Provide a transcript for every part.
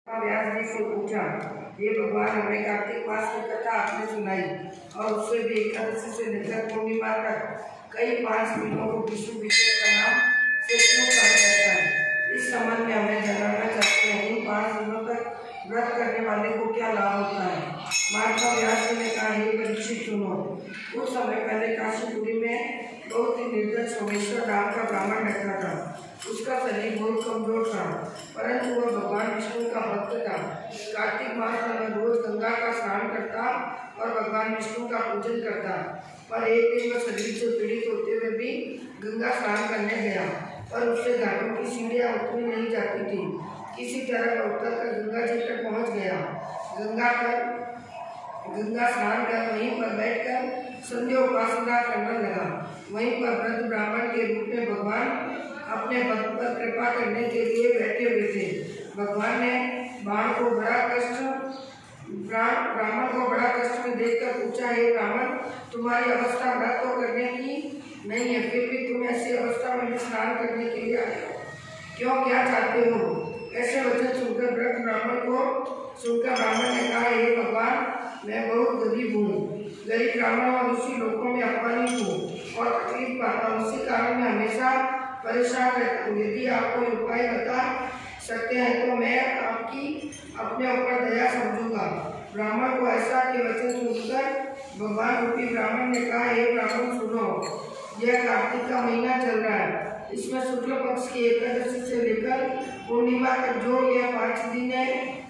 व्यास जी से पूछा, हे भगवान, हमें कार्तिक मास की कथा आपने सुनाई और उससे भी एकादशी से लेकर पूर्णिमा तक कई 5 दिनों को विष्णु विजय का नाम से क्यों कहा जाता है? इस संबंध में हमें जानना चाहते हैं। इन 5 दिनों तक व्रत करने वाले को क्या लाभ होता है? महात्मा व्यास जी ने कहा, हे परीक्षित, सुनो। कुछ समय पहले काशीपुरी में बहुत ही निर्धन सोमेश्वर नाम का ब्राह्मण रहता था। उसका शरीर बहुत कमजोर था, परंतु वह भगवान विष्णु का भक्त था। कार्तिक मास में वह रोज गंगा का स्नान करता और भगवान विष्णु का पूजन करता। पर एक दिन वह शरीर से पीड़ित होते हुए भी गंगा स्नान करने गया, पर उससे घाटों की सीढ़ियां उतरी नहीं जाती थी। किसी तरह वह उतरकर गंगा जी तक पहुँच गया। गंगा स्नान कर वहीं पर बैठकर संध्या उपासना करने लगा। वहीं पर वृद्ध ब्राह्मण के रूप में भगवान अपने भक्त पर कृपा करने के लिए बैठे हुए थे। भगवान ने ब्राह्मण को बड़ा कष्ट में देखकर पूछा, हे ब्राह्मण, तुम्हारी अवस्था व्रत तो करने की नहीं है, फिर भी तुम ऐसी अवस्था में स्नान करने के लिए आए हो क्यों? क्या चाहते हो? ऐसे वचन सुनकर वृद्ध ब्राह्मण ने कहा, हे भगवान, मैं बहुत गरीब हूँ। गरीब ब्राह्मण और उसी लोगों में अपमानित हूँ और तकलीफ पाता हूँ। उसी कारण मैं हमेशा परेशान रहता हूँ। यदि आप कोई उपाय बता सकते हैं तो मैं आपकी अपने ऊपर दया समझूंगा। ब्राह्मण को ऐसा के वचन सुनकर भगवान रूपी ब्राह्मण ने कहा, हे ब्राह्मण, सुनो। यह कार्तिक का महीना चल रहा है। इसमें शुक्ल पक्ष की एकादशी से लेकर पूर्णिमा तक जो यह 5 दिन है,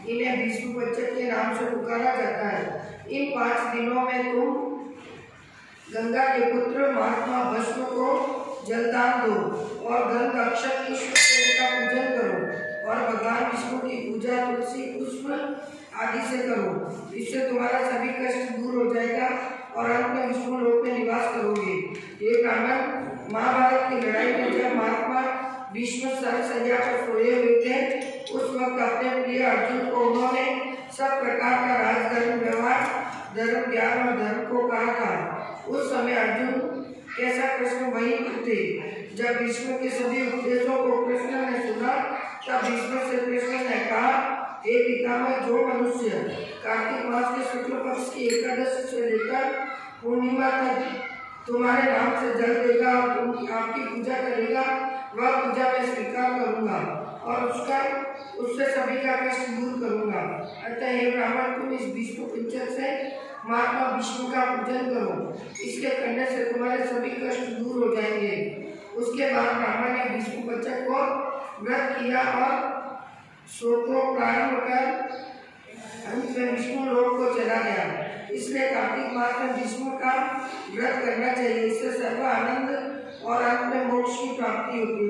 इन्हें विष्णु पंचक के नाम से पुकारा जाता है। इन 5 दिनों में तुम गंगा के पुत्र महात्मा भस्म को जलदान दो और गंध अक्षत पुष्प का पूजन करो और भगवान विष्णु की पूजा तुलसी पुष्प आदि से करो। इससे तुम्हारा सभी कष्ट दूर हो जाएगा और अंत में विष्णु लोक में निवास करोगे। ये ब्राह्मण महाभारत की लड़ाई में जब महात्मा भीष्म शय्या पर सोए हुए थे, उस वक्त अपने प्रिय अर्जुन को उन्होंने सब प्रकार का राजधर्म, व्यवहार, धर्म, ज्ञान और धर्म को कहा था। उस समय अर्जुन कैसा कृष्ण वही थे। जब भीष्म के सभी उपदेशों को कृष्ण ने सुना, तब भीष्म से कृष्ण ने कहा, हे पितामह, जो मनुष्य कार्तिक मास के शुक्ल पक्ष की एकादशी से लेकर पूर्णिमा तक तुम्हारे नाम से जल देगा और आपकी पूजा करेगा, वह पूजा मैं स्वीकार करूंगा और उससे सभी का कष्ट दूर करूंगा। अतः हे ब्राह्मण, तुम इस विष्णु पंचक से महात्मा विष्णु का पूजन करो। इसके करने से तुम्हारे सभी कष्ट दूर हो जाएंगे। उसके बाद ब्राह्मण ने विष्णु पंचक को व्रत किया और सो को प्रारंभ कर अंत में विष्णु लोक को चला गया। इसलिए कार्तिक मास में विष्णु का व्रत करना चाहिए। इससे सर्व आनंद और अंत में मोक्ष की प्राप्ति होती है।